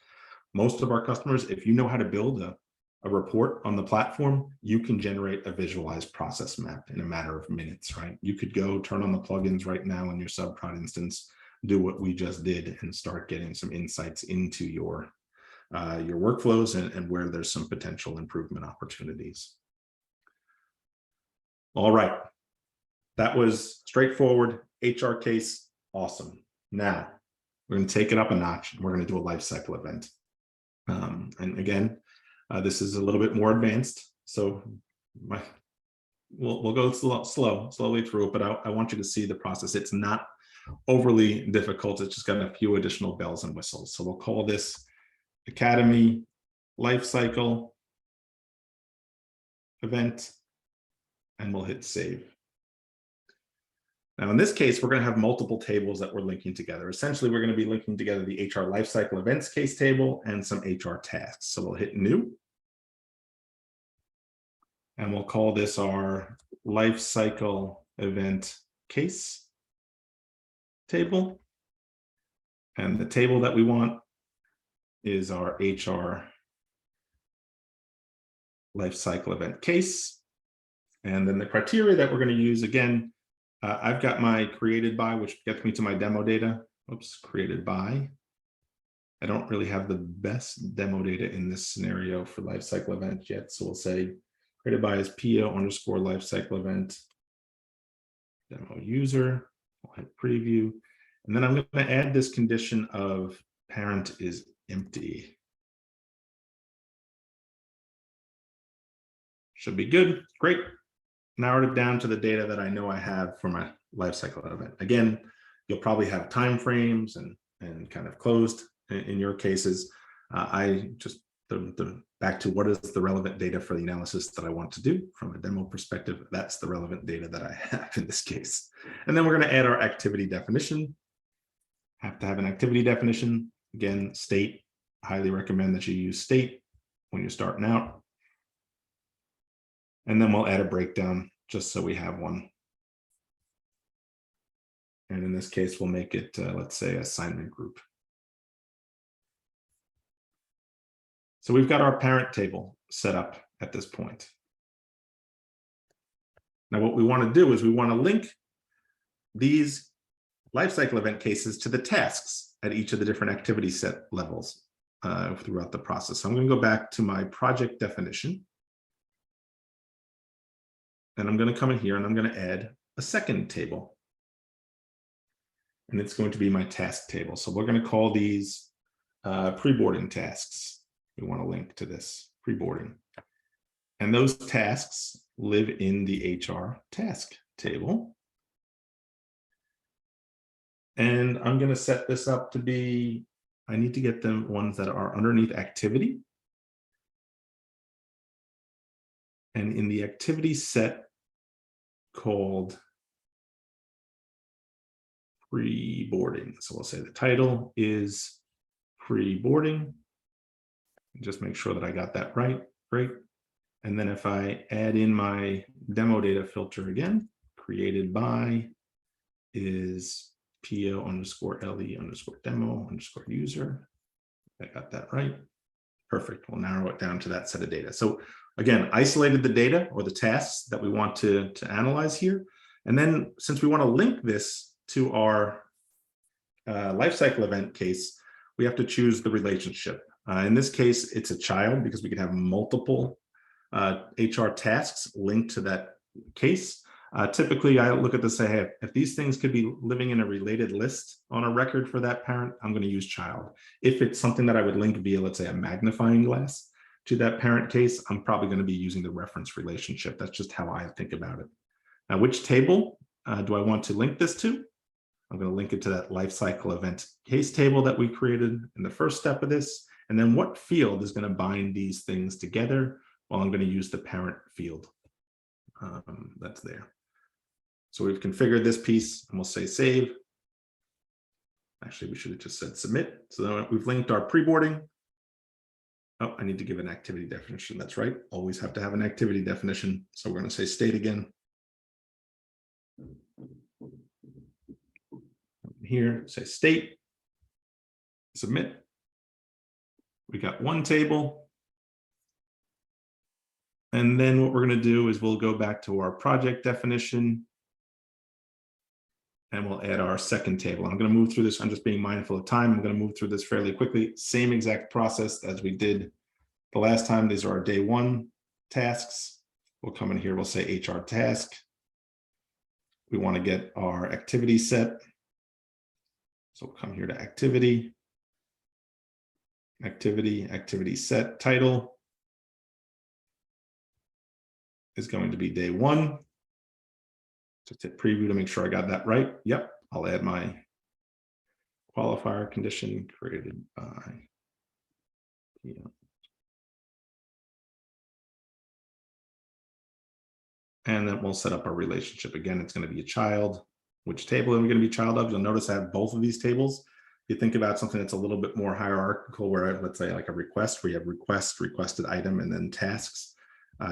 Most of our customers, if you know how to build a report on the platform, you can generate a visualized process map in a matter of minutes, right? You could go turn on the plugins right now in your subprod instance, do what we just did and start getting some insights into your workflows and where there's some potential improvement opportunities. All right, that was straightforward HR case, awesome. Now we're going to take it up a notch and we're going to do a lifecycle event. And again, this is a little bit more advanced, so we'll go slowly through it, but I want you to see the process. It's not overly difficult. It's just got a few additional bells and whistles. So we'll call this Academy Lifecycle Event, and we'll hit save. Now, in this case, we're going to have multiple tables that we're linking together. Essentially, we're going to be linking together the HR Lifecycle Events case table and some HR tasks. So we'll hit New. And we'll call this our Lifecycle Event case table. And the table that we want is our HR Lifecycle Event case. And then the criteria that we're going to use, again, I've got my created by, which gets me to my demo data. Oops, created by. I don't really have the best demo data in this scenario for lifecycle event yet. So we'll say created by is PO_lifecycle event demo user. I'll hit preview. And then I'm going to add this condition of parent is empty. Should be good. Great. Narrowed it down to the data that I know I have for my lifecycle event. Again, you'll probably have timeframes and kind of closed in your cases. I just back to what is the relevant data for the analysis that I want to do from a demo perspective. That's the relevant data that I have in this case. And then we're going to add our activity definition. Have to have an activity definition. Again, state. Highly recommend that you use state when you're starting out. And then we'll add a breakdown just so we have one. And in this case, we'll make it, let's say, assignment group. So we've got our parent table set up at this point. Now what we want to do is we want to link these lifecycle event cases to the tasks at each of the different activity set levels throughout the process. So I'm going to go back to my project definition. And I'm going to come in here and I'm going to add a second table. And it's going to be my task table. So we're going to call these pre-boarding tasks. We want to link to this pre-boarding. And those tasks live in the HR task table. And I'm going to set this up to be, I need to get the ones that are underneath activity. And in the activity set called pre-boarding. So we'll say the title is pre-boarding. Just make sure that I got that right. Great. And then if I add in my demo data filter again, created by is PO_LE_demo_user. I got that right. Perfect. We'll narrow it down to that set of data. So again, isolated the data or the tasks that we want to analyze here. And then since we want to link this to our lifecycle event case, we have to choose the relationship. In this case, it's a child because we can have multiple HR tasks linked to that case. Typically, I look at this and say, hey, if these things could be living in a related list on a record for that parent, I'm going to use child. If it's something that I would link via, let's say, a magnifying glass to that parent case, I'm probably going to be using the reference relationship. That's just how I think about it. Now, which table do I want to link this to? I'm going to link it to that lifecycle event case table that we created in the first step of this. And then what field is going to bind these things together? Well, I'm going to use the parent field that's there. So we've configured this piece and we'll say save. Actually, we should have just said submit. So then we've linked our pre-boarding. Oh, I need to give an activity definition. That's right. Always have to have an activity definition. So we're going to say state again. Here, say state, submit. We got one table. And then what we're going to do is we'll go back to our project definition. And we'll add our second table. I'm going to move through this. I'm just being mindful of time. I'm going to move through this fairly quickly. Same exact process as we did the last time. These are our day one tasks. We'll come in here. We'll say HR task. We want to get our activity set. So we'll come here to activity, activity set title is going to be day one. Just hit preview to make sure I got that right. Yep, I'll add my qualifier condition created by, and then we'll set up our relationship. Again, it's going to be a child. Which table are we going to be child of? You'll notice I have both of these tables. If you think about something that's a little bit more hierarchical, where let's say like a request, where you have request, requested item, and then tasks.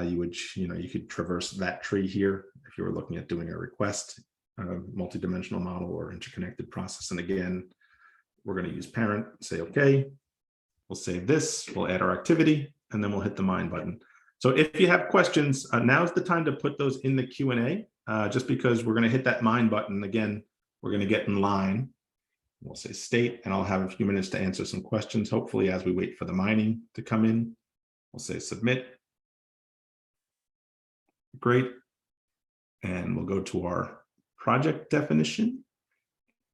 You could traverse that tree here if you were looking at doing a request, multi-dimensional model or interconnected process. And again, we're going to use parent, say, okay, we'll save this, we'll add our activity, and then we'll hit the mine button. So if you have questions, now's the time to put those in the Q&A, just because we're going to hit that mine button. Again, we're going to get in line. We'll say state, and I'll have a few minutes to answer some questions, hopefully as we wait for the mining to come in. We'll say submit. Great. And we'll go to our project definition.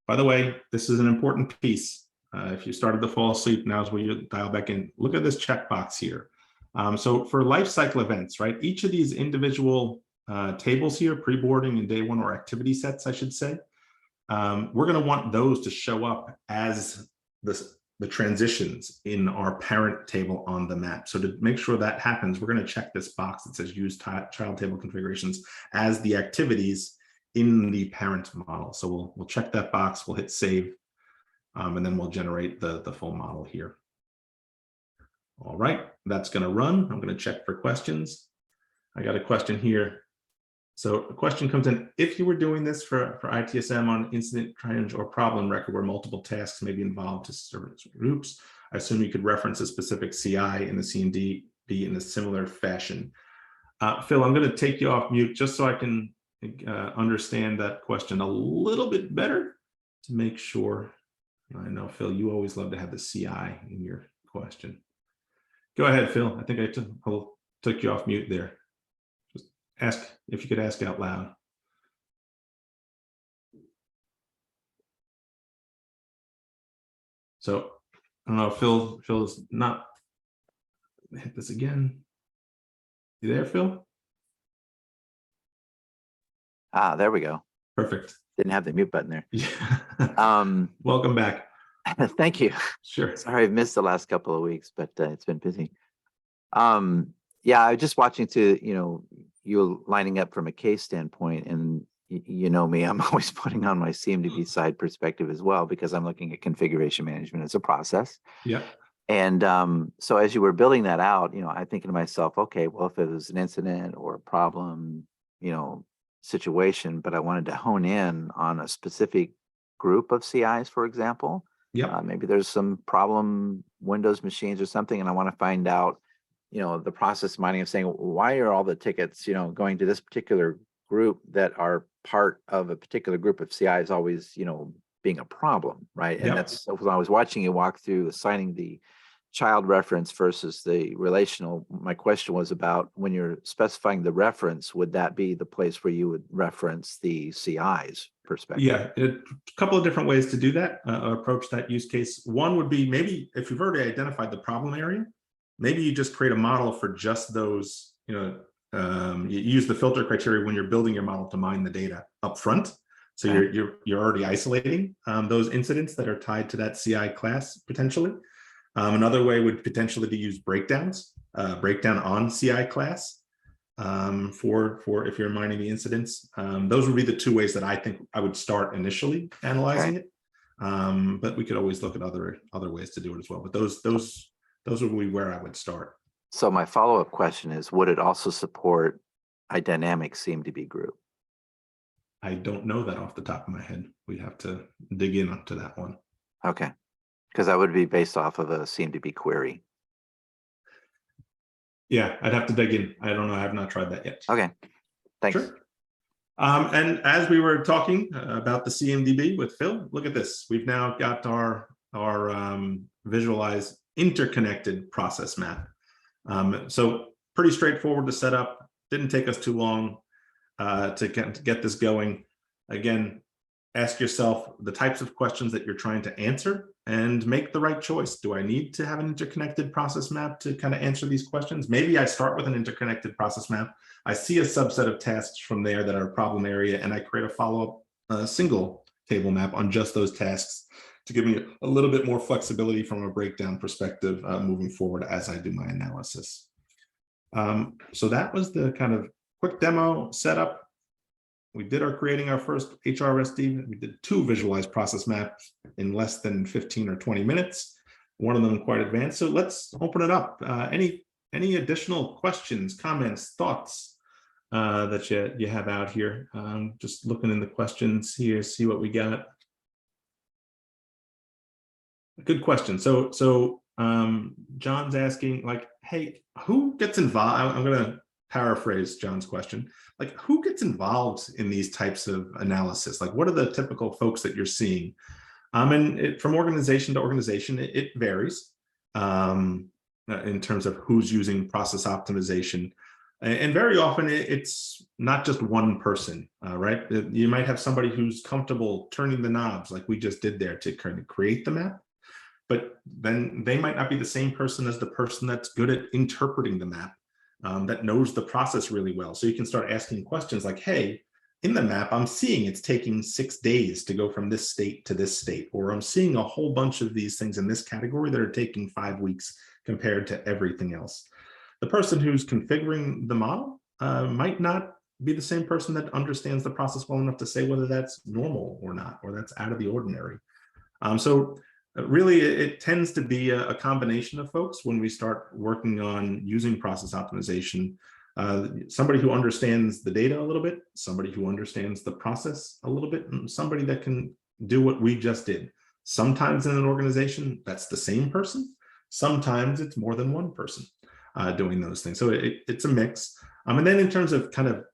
By the way, this is an important piece. If you started to fall asleep, now's where you dial back in. Look at this checkbox here. So for lifecycle events, right, each of these individual tables here, pre-boarding and day one, or activity sets, I should say, we're going to want those to show up as the transitions in our parent table on the map. So to make sure that happens, we're going to check this box that says use child table configurations as the activities in the parent model. So we'll check that box, we'll hit save, and then we'll generate the full model here. All right, that's going to run. I'm going to check for questions. I got a question here. So a question comes in: if you were doing this for ITSM on incident, change, or problem record where multiple tasks may be involved to service groups, I assume you could reference a specific CI in the CMDB in a similar fashion. Phil, I'm going to take you off mute just so I can understand that question a little bit better to make sure. I know, Phil, you always love to have the CI in your question. Go ahead, Phil. I think I took you off mute there. Just ask if you could ask out loud. So I don't know, Phil's not, hit this again. You there, Phil? Ah, there we go. Perfect. Didn't have the mute button there. Yeah. Welcome back. Thank you. Sure. Sorry, I've missed the last couple of weeks, but it's been busy. Yeah, I was just watching you lining up from a case standpoint, and you know me, I'm always putting on my CMDB side perspective as well, because I'm looking at configuration management as a process. Yeah. And so as you were building that out, I'm thinking to myself, okay, well, if it was an incident or a problem, situation, but I wanted to hone in on a specific group of CIs, for example. Yeah. Maybe there's some problem Windows machines or something, and I want to find out, the process mining of saying, why are all the tickets, going to this particular group that are part of a particular group of CIs always, being a problem, right? And that's when I was watching you walk through assigning the child reference versus the relational. My question was about, when you're specifying the reference, would that be the place where you would reference the CI's perspective? Yeah, a couple of different ways to do that, approach that use case. One would be, maybe if you've already identified the problem area, maybe you just create a model for just those, you use the filter criteria when you're building your model to mine the data up front. So you're already isolating those incidents that are tied to that CI class potentially. Another way would potentially be use breakdowns, breakdown on CI class for if you're mining the incidents. Those would be the two ways that I think I would start initially analyzing it. But we could always look at other ways to do it as well. But those would be where I would start. So my follow-up question is, would it also support a dynamic CMDB group? I don't know that off the top of my head. We'd have to dig in onto that one. Okay. Because that would be based off of a CMDB query. Yeah, I'd have to dig in. I don't know. I have not tried that yet. Okay, thanks. Sure. And as we were talking about the CMDB with Phil, look at this. We've now got our visualized interconnected process map. So pretty straightforward to set up. Didn't take us too long to get this going. Again, ask yourself the types of questions that you're trying to answer and make the right choice. Do I need to have an interconnected process map to kind of answer these questions? Maybe I start with an interconnected process map. I see a subset of tasks from there that are a problem area, and I create a follow-up single table map on just those tasks to give me a little bit more flexibility from a breakdown perspective moving forward as I do my analysis. So that was the kind of quick demo setup. We did creating our first HRSD. We did 2 visualized process maps in less than 15 or 20 minutes. One of them quite advanced. So let's open it up. Any additional questions, comments, thoughts that you have out here? Just looking in the questions here, see what we got. Good question. So John's asking, like, hey, who gets involved? I'm going to paraphrase John's question. Like, who gets involved in these types of analysis? Like, what are the typical folks that you're seeing? And from organization to organization, it varies in terms of who's using process optimization. And very often it's not just one person, right? You might have somebody who's comfortable turning the knobs like we just did there to kind of create the map, but then they might not be the same person as the person that's good at interpreting the map. That knows the process really well. So you can start asking questions like, hey, in the map, I'm seeing it's taking 6 days to go from this state to this state, or I'm seeing a whole bunch of these things in this category that are taking 5 weeks compared to everything else. The person who's configuring the model might not be the same person that understands the process well enough to say whether that's normal or not, or that's out of the ordinary. So really, it tends to be a combination of folks when we start working on using process optimization. Somebody who understands the data a little bit, somebody who understands the process a little bit, and somebody that can do what we just did. Sometimes in an organization, that's the same person. Sometimes it's more than one person doing those things. So it's a mix. And then in terms of kind of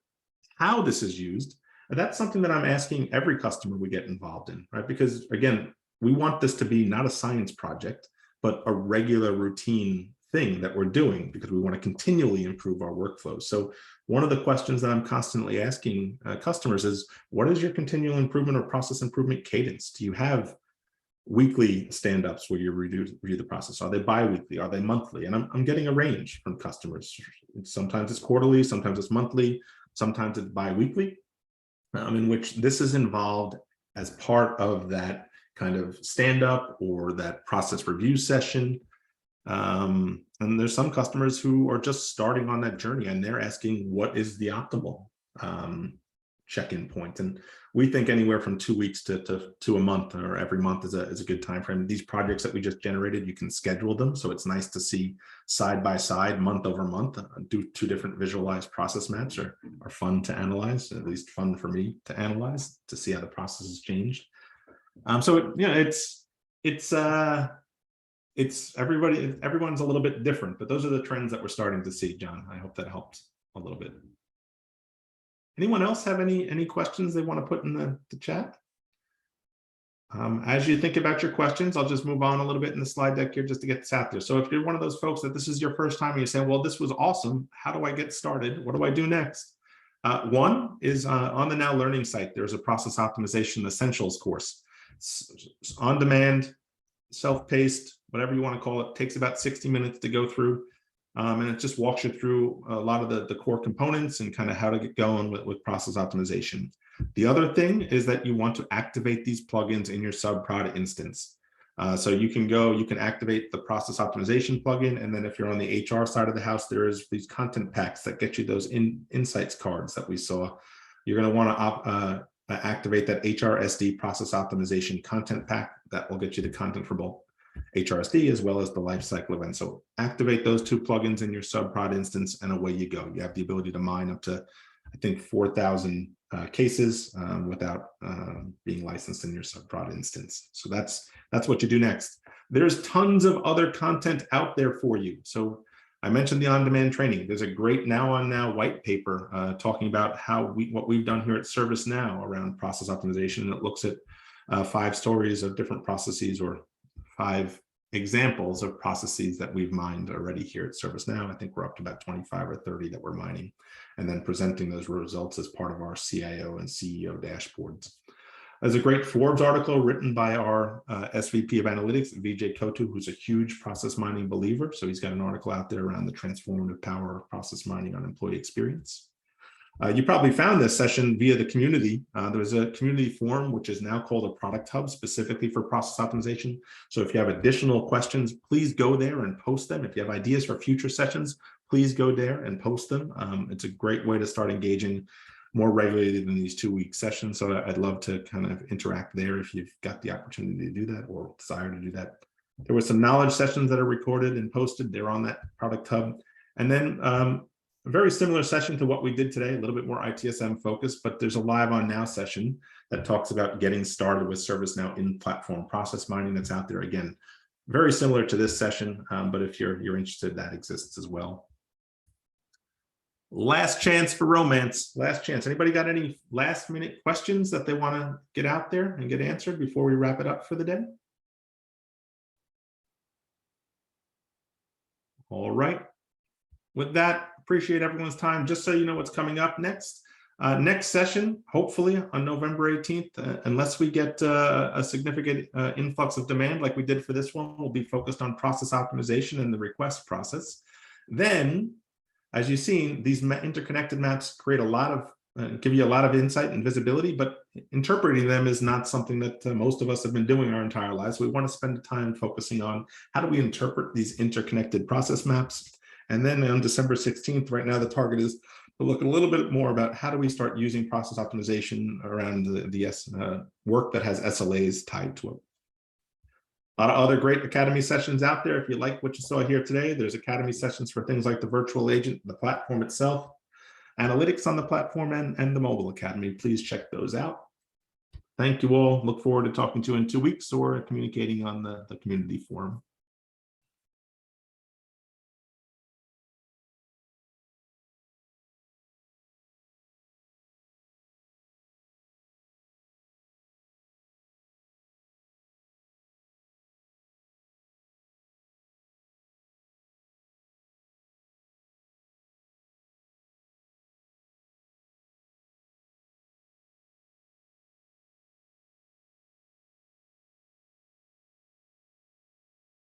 how this is used, that's something that I'm asking every customer we get involved in, right? Because again, we want this to be not a science project, but a regular routine thing that we're doing because we want to continually improve our workflows. So one of the questions that I'm constantly asking customers is, what is your continual improvement or process improvement cadence? Do you have weekly stand-ups where you review the process? Are they bi-weekly? Are they monthly? And I'm getting a range from customers. Sometimes it's quarterly, sometimes it's monthly, sometimes it's bi-weekly, in which this is involved as part of that kind of stand-up or that process review session. And there's some customers who are just starting on that journey and they're asking, what is the optimal check-in point? And we think anywhere from 2 weeks to a month, or every month is a good time frame. These projects that we just generated, you can schedule them. So it's nice to see side by side, month over month, do 2 different visualized process maps are fun to analyze, at least fun for me to analyze, to see how the process has changed. So everyone's a little bit different, but those are the trends that we're starting to see, John. I hope that helped a little bit. Anyone else have any questions they want to put in the chat? As you think about your questions, I'll just move on a little bit in the slide deck here just to get this out there. So if you're one of those folks that this is your first time and you're saying, well, this was awesome, how do I get started? What do I do next? One is on the Now Learning site, there's a Process Optimization Essentials course. It's on demand, self-paced, whatever you want to call it. Takes about 60 minutes to go through. And it just walks you through a lot of the core components and kind of how to get going with process optimization. The other thing is that you want to activate these plugins in your subprod instance. So you can activate the process optimization plugin. And then if you're on the HR side of the house, there is these content packs that get you those insights cards that we saw. You're going to want to activate that HRSD process optimization content pack that will get you the content for both HRSD as well as the lifecycle event. So activate those 2 plugins in your subprod instance and away you go. You have the ability to mine up to, I think, 4,000 cases without being licensed in your subprod instance. So that's what you do next. There's tons of other content out there for you. So I mentioned the on-demand training. There's a great Now on Now white paper talking about what we've done here at ServiceNow around process optimization. And it looks at 5 stories of different processes, or 5 examples of processes that we've mined already here at ServiceNow. I think we're up to about 25 or 30 that we're mining, and then presenting those results as part of our CIO and CEO dashboards. There's a great Forbes article written by our SVP of Analytics, Vijay Kotu, who's a huge process mining believer. So he's got an article out there around the transformative power of process mining on employee experience. You probably found this session via the community. There was a community forum, which is now called a product hub specifically for process optimization. So if you have additional questions, please go there and post them. If you have ideas for future sessions, please go there and post them. It's a great way to start engaging more regularly than these 2-week sessions. So I'd love to kind of interact there if you've got the opportunity to do that or desire to do that. There were some knowledge sessions that are recorded and posted. They're on that product hub. And then a very similar session to what we did today, a little bit more ITSM focused, but there's a live on now session that talks about getting started with ServiceNow in platform process mining that's out there. Again, very similar to this session, but if you're interested, that exists as well. Last chance for romance, last chance. Anybody got any last minute questions that they want to get out there and get answered before we wrap it up for the day? All right. With that, appreciate everyone's time. Just so you know what's coming up next. Next session, hopefully on November 18th, unless we get a significant influx of demand like we did for this one, we'll be focused on process optimization and the request process. Then, as you've seen, these interconnected maps create a lot of, give you a lot of insight and visibility, but interpreting them is not something that most of us have been doing our entire lives. We want to spend time focusing on how do we interpret these interconnected process maps. And then on December 16th, right now, the target is to look a little bit more about how do we start using process optimization around the work that has SLAs tied to it. A lot of other great Academy sessions out there. If you like what you saw here today, there's Academy sessions for things like the virtual agent, the platform itself, analytics on the platform, and the mobile academy. Please check those out. Thank you all. Look forward to talking to you in 2 weeks or communicating on the community forum.